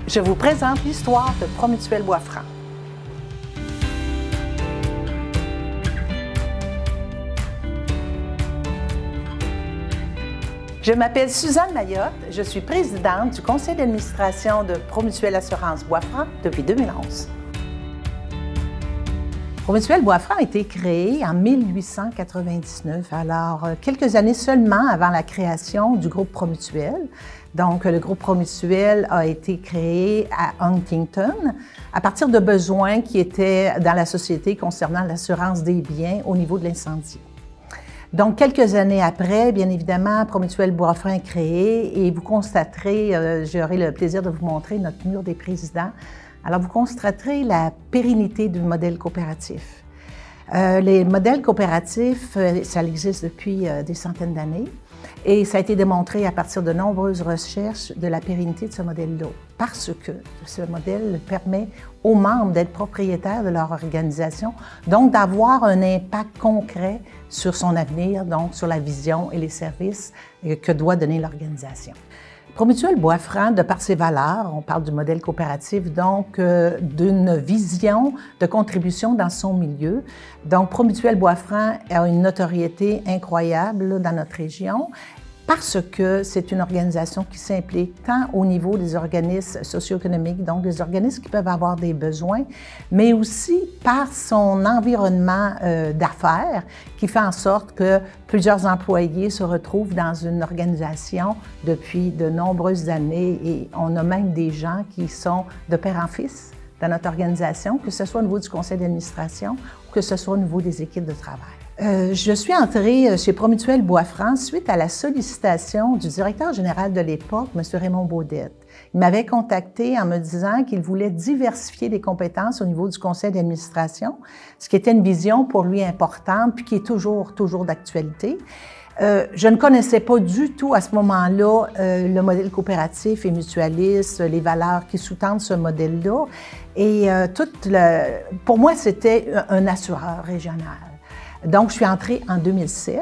Je vous présente l'histoire de Promutuelle Bois-Franc. Je m'appelle Suzanne Mayotte, je suis présidente du conseil d'administration de Promutuelle Assurance Bois-Franc depuis 2011. Promutuelle Bois-Franc a été créée en 1899, alors quelques années seulement avant la création du groupe Promutuelle. Donc, le groupe Promutuelle a été créé à Huntington à partir de besoins qui étaient dans la société concernant l'assurance des biens au niveau de l'incendie. Donc, quelques années après, bien évidemment, Promutuelle Bois-Franc est créée et vous constaterez, j'aurai le plaisir de vous montrer notre mur des présidents. Alors, vous constaterez la pérennité du modèle coopératif. Les modèles coopératifs, ça existe depuis des centaines d'années et ça a été démontré à partir de nombreuses recherches de la pérennité de ce modèle-là parce que ce modèle permet aux membres d'être propriétaires de leur organisation, donc d'avoir un impact concret sur son avenir, donc sur la vision et les services que doit donner l'organisation. Promutuelle Bois-Franc, de par ses valeurs, on parle du modèle coopératif, donc d'une vision de contribution dans son milieu. Donc, Promutuelle Bois-Franc a une notoriété incroyable dans notre région parce que c'est une organisation qui s'implique tant au niveau des organismes socio-économiques, donc des organismes qui peuvent avoir des besoins, mais aussi par son environnement d'affaires qui fait en sorte que plusieurs employés se retrouvent dans une organisation depuis de nombreuses années et on a même des gens qui sont de père en fils dans notre organisation, que ce soit au niveau du conseil d'administration ou que ce soit au niveau des équipes de travail. Je suis entrée chez Promutuelle Bois-Franc suite à la sollicitation du directeur général de l'époque, M. Raymond Baudette. Il m'avait contacté en me disant qu'il voulait diversifier les compétences au niveau du conseil d'administration, ce qui était une vision pour lui importante puis qui est toujours d'actualité. Je ne connaissais pas du tout à ce moment-là le modèle coopératif et mutualiste, les valeurs qui sous-tendent ce modèle-là. Et pour moi, c'était un assureur régional. Donc, je suis entrée en 2007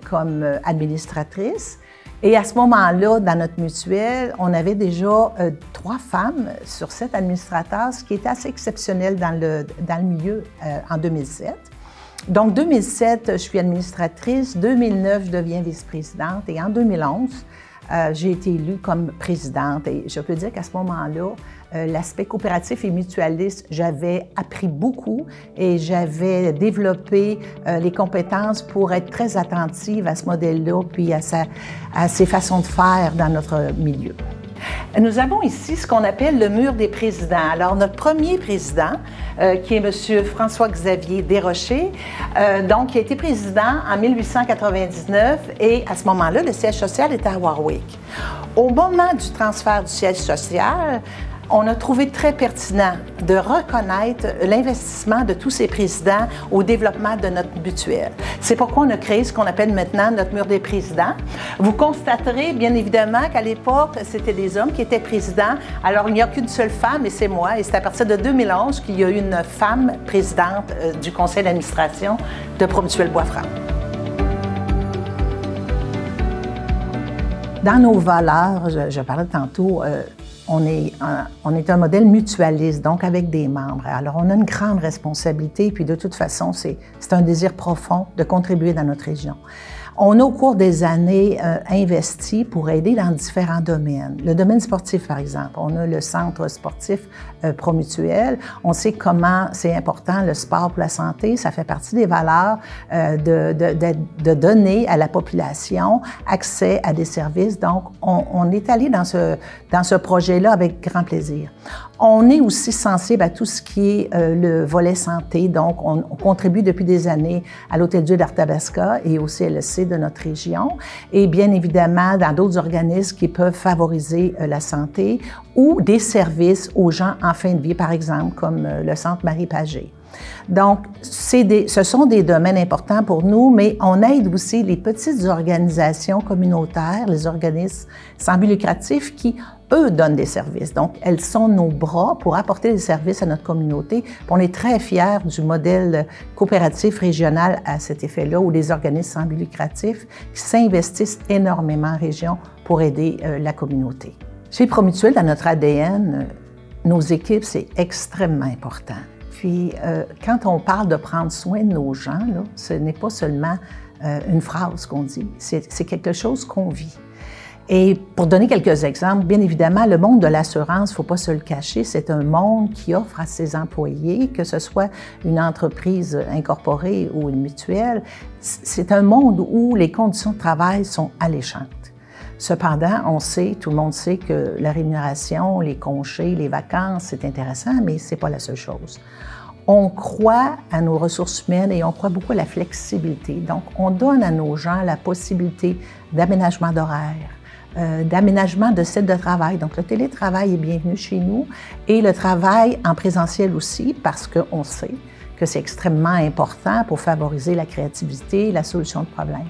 comme administratrice. Et à ce moment-là, dans notre mutuelle, on avait déjà 3 femmes sur 7 administrateurs, ce qui était assez exceptionnel dans le milieu en 2007. Donc, 2007, je suis administratrice. 2009, je deviens vice-présidente. Et en 2011, j'ai été élue comme présidente. Et je peux dire qu'à ce moment-là, l'aspect coopératif et mutualiste, j'avais appris beaucoup et j'avais développé les compétences pour être très attentive à ce modèle-là puis à ses façons de faire dans notre milieu. Nous avons ici ce qu'on appelle le mur des présidents. Alors, notre premier président, qui est M. François-Xavier Desrochers, donc, qui a été président en 1899 et à ce moment-là, le siège social était à Warwick. Au moment du transfert du siège social, on a trouvé très pertinent de reconnaître l'investissement de tous ces présidents au développement de notre mutuelle. C'est pourquoi on a créé ce qu'on appelle maintenant notre mur des présidents. Vous constaterez bien évidemment qu'à l'époque, c'était des hommes qui étaient présidents. Alors, il n'y a qu'une seule femme et c'est moi. Et c'est à partir de 2011 qu'il y a eu une femme présidente du conseil d'administration de Promutuelle Bois-Franc. Dans nos valeurs, je parlais tantôt, on est un modèle mutualiste, donc avec des membres. Alors, on a une grande responsabilité, puis de toute façon, c'est un désir profond de contribuer dans notre région. On a, au cours des années, investi pour aider dans différents domaines. Le domaine sportif, par exemple. On a le centre sportif Promutuelle. On sait comment c'est important le sport pour la santé. Ça fait partie des valeurs de donner à la population accès à des services. Donc, on est allé dans ce projet-là avec grand plaisir. On est aussi sensible à tout ce qui est le volet santé. Donc, on contribue depuis des années à l'Hôtel-Dieu d'Arthabasca et au CLSC de notre région. Et bien évidemment, dans d'autres organismes qui peuvent favoriser la santé ou des services aux gens en fin de vie, par exemple, comme le Centre Marie-Pagé. Donc, ce sont des domaines importants pour nous, mais on aide aussi les petites organisations communautaires, les organismes sans but lucratif qui, eux, donnent des services. Donc, elles sont nos bras pour apporter des services à notre communauté. Puis on est très fiers du modèle coopératif régional à cet effet-là, où les organismes sans but lucratif qui s'investissent énormément en région pour aider la communauté. Chez Promutuel, dans notre ADN, nos équipes, c'est extrêmement important. Puis, quand on parle de prendre soin de nos gens, là, ce n'est pas seulement une phrase qu'on dit, c'est quelque chose qu'on vit. Et pour donner quelques exemples, bien évidemment, le monde de l'assurance, il ne faut pas se le cacher, c'est un monde qui offre à ses employés, que ce soit une entreprise incorporée ou une mutuelle, c'est un monde où les conditions de travail sont alléchantes. Cependant, on sait, tout le monde sait que la rémunération, les congés, les vacances, c'est intéressant, mais ce n'est pas la seule chose. On croit à nos ressources humaines et on croit beaucoup à la flexibilité. Donc, on donne à nos gens la possibilité d'aménagement d'horaire, d'aménagement de site de travail. Donc, le télétravail est bienvenu chez nous et le travail en présentiel aussi parce qu'on sait que c'est extrêmement important pour favoriser la créativité et la solution de problèmes.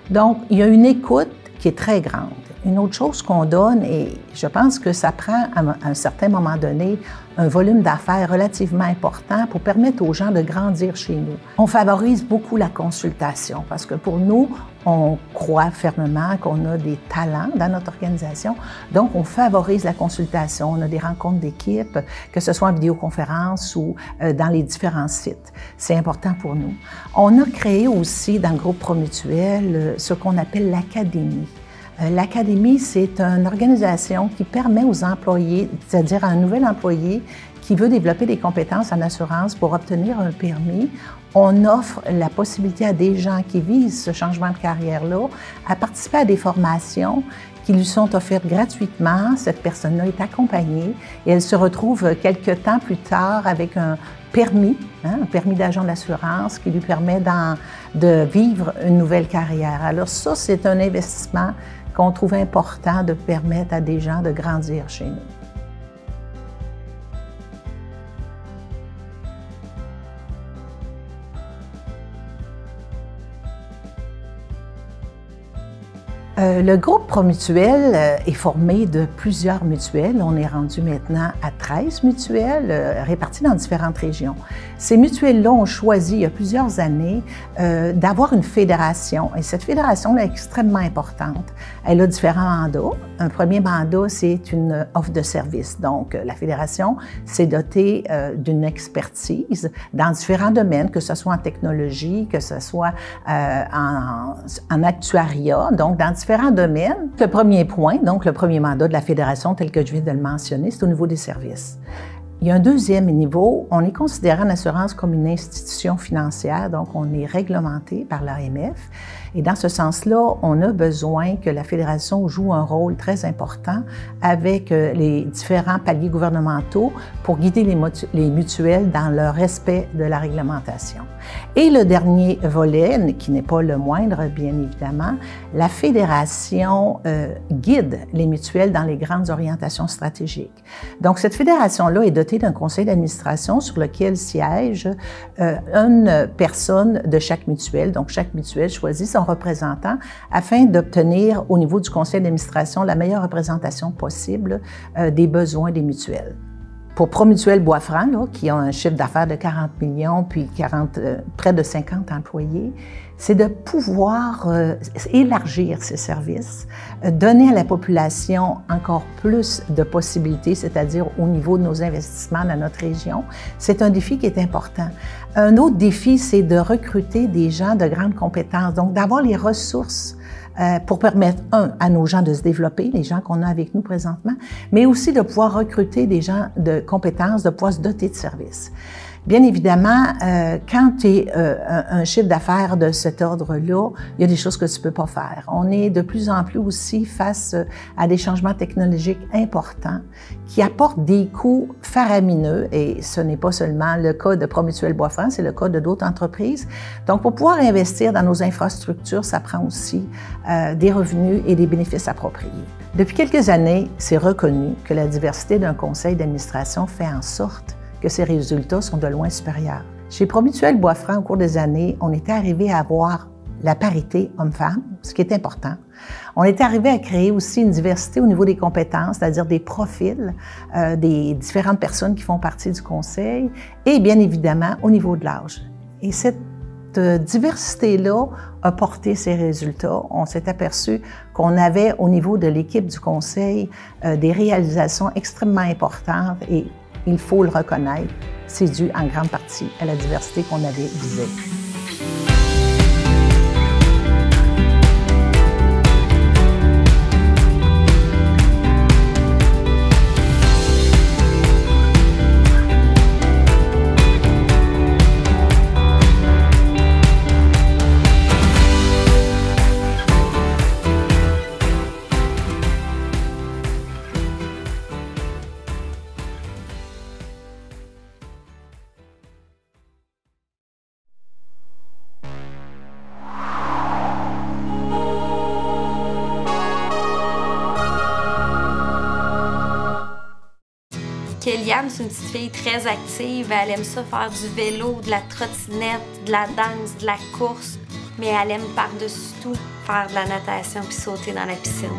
Donc, il y a une écoute qui est très grande. Une autre chose qu'on donne, et je pense que ça prend à un certain moment donné un volume d'affaires relativement important pour permettre aux gens de grandir chez nous. On favorise beaucoup la consultation parce que pour nous, on croit fermement qu'on a des talents dans notre organisation. Donc, on favorise la consultation. On a des rencontres d'équipe, que ce soit en vidéoconférence ou dans les différents sites. C'est important pour nous. On a créé aussi dans le groupe Promutuel ce qu'on appelle l'Académie. L'Académie, c'est une organisation qui permet aux employés, c'est-à-dire à un nouvel employé qui veut développer des compétences en assurance pour obtenir un permis, on offre la possibilité à des gens qui visent ce changement de carrière-là à participer à des formations qui lui sont offertes gratuitement. Cette personne-là est accompagnée et elle se retrouve quelques temps plus tard avec un permis, un permis d'agent d'assurance qui lui permet de vivre une nouvelle carrière. Alors ça, c'est un investissement qu'on trouve important de permettre à des gens de grandir chez nous. Le groupe Promutuel est formé de plusieurs mutuelles. On est rendu maintenant à 13 mutuelles réparties dans différentes régions. Ces mutuelles-là ont choisi, il y a plusieurs années, d'avoir une fédération. Et cette fédération-là est extrêmement importante. Elle a différents mandats. Un premier mandat, c'est une offre de service. Donc, la fédération s'est dotée d'une expertise dans différents domaines, que ce soit en technologie, que ce soit en actuariat, donc dans différents domaines. Le premier point, donc le premier mandat de la fédération, tel que je viens de le mentionner, c'est au niveau des services. Il y a un deuxième niveau, on est considéré en assurance comme une institution financière, donc on est réglementé par l'AMF. Et dans ce sens-là, on a besoin que la Fédération joue un rôle très important avec les différents paliers gouvernementaux pour guider les mutuelles dans leur respect de la réglementation. Et le dernier volet, qui n'est pas le moindre, bien évidemment, la Fédération guide les mutuelles dans les grandes orientations stratégiques. Donc, cette fédération-là est dotée d'un conseil d'administration sur lequel siège une personne de chaque mutuelle. Donc, chaque mutuelle choisit son représentant afin d'obtenir au niveau du conseil d'administration la meilleure représentation possible des besoins des mutuelles. Pour Promutuel Bois-Franc, qui a un chiffre d'affaires de 40 millions puis près de 50 employés, c'est de pouvoir élargir ses services, donner à la population encore plus de possibilités, c'est-à-dire au niveau de nos investissements dans notre région. C'est un défi qui est important. Un autre défi, c'est de recruter des gens de grandes compétences, donc d'avoir les ressources pour permettre, à nos gens de se développer, les gens qu'on a avec nous présentement, mais aussi de pouvoir recruter des gens de compétences, de pouvoir se doter de services. Bien évidemment, quand tu es un chiffre d'affaires de cet ordre-là, il y a des choses que tu ne peux pas faire. On est de plus en plus aussi face à des changements technologiques importants qui apportent des coûts faramineux, et ce n'est pas seulement le cas de Promutuel Bois-Franc, c'est le cas de d'autres entreprises. Donc, pour pouvoir investir dans nos infrastructures, ça prend aussi des revenus et des bénéfices appropriés. Depuis quelques années, c'est reconnu que la diversité d'un conseil d'administration fait en sorte que ces résultats sont de loin supérieurs. Chez Promutuel Bois-Franc, au cours des années, on était arrivé à avoir la parité homme-femme, ce qui est important. On est arrivé à créer aussi une diversité au niveau des compétences, c'est-à-dire des profils des différentes personnes qui font partie du conseil, et bien évidemment au niveau de l'âge. Et cette diversité-là a porté ses résultats. On s'est aperçu qu'on avait, au niveau de l'équipe du conseil, des réalisations extrêmement importantes et il faut le reconnaître, c'est dû en grande partie à la diversité qu'on avait visée. Kéliane, c'est une petite fille très active. Elle aime ça faire du vélo, de la trottinette, de la danse, de la course. Mais elle aime par-dessus tout faire de la natation puis sauter dans la piscine.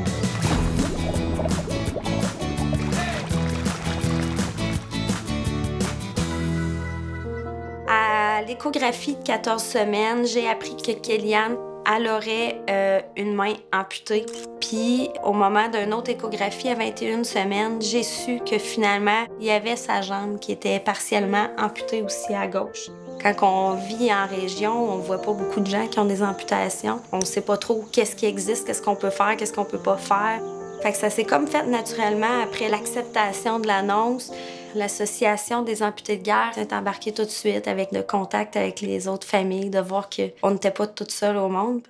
À l'échographie de 14 semaines, j'ai appris que Kéliane, elle aurait une main amputée. Puis, au moment d'une autre échographie à 21 semaines, j'ai su que finalement, il y avait sa jambe qui était partiellement amputée aussi à gauche. Quand on vit en région, on voit pas beaucoup de gens qui ont des amputations. On sait pas trop qu'est-ce qui existe, qu'est-ce qu'on peut faire, qu'est-ce qu'on peut pas faire. Fait que ça s'est comme fait naturellement après l'acceptation de l'annonce. L'Association des amputés de guerre est embarquée tout de suite avec le contact avec les autres familles, de voir qu'on n'était pas toutes seules au monde.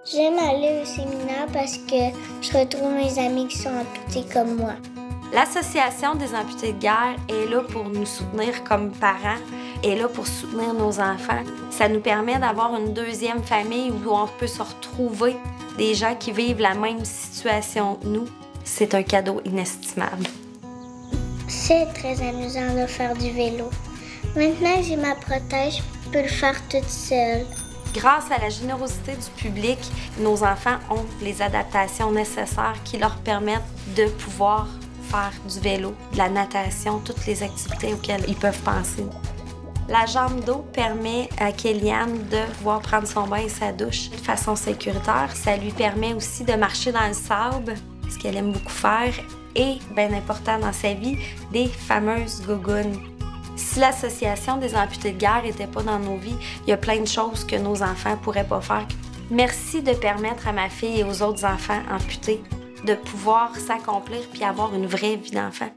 J'aime aller au séminaire parce que je retrouve mes amis qui sont amputés comme moi. L'Association des amputés de guerre est là pour nous soutenir comme parents, est là pour soutenir nos enfants. Ça nous permet d'avoir une deuxième famille où on peut se retrouver des gens qui vivent la même situation que nous. C'est un cadeau inestimable. C'est très amusant de faire du vélo. Maintenant que j'ai ma prothèse, je peux le faire toute seule. Grâce à la générosité du public, nos enfants ont les adaptations nécessaires qui leur permettent de pouvoir faire du vélo, de la natation, toutes les activités auxquelles ils peuvent penser. La jambe d'eau permet à Kéliane de pouvoir prendre son bain et sa douche de façon sécuritaire. Ça lui permet aussi de marcher dans le sable, ce qu'elle aime beaucoup faire, et, bien important dans sa vie, des fameuses gougounes. Si l'Association des amputés de guerre n'était pas dans nos vies, il y a plein de choses que nos enfants ne pourraient pas faire. Merci de permettre à ma fille et aux autres enfants amputés de pouvoir s'accomplir puis avoir une vraie vie d'enfant.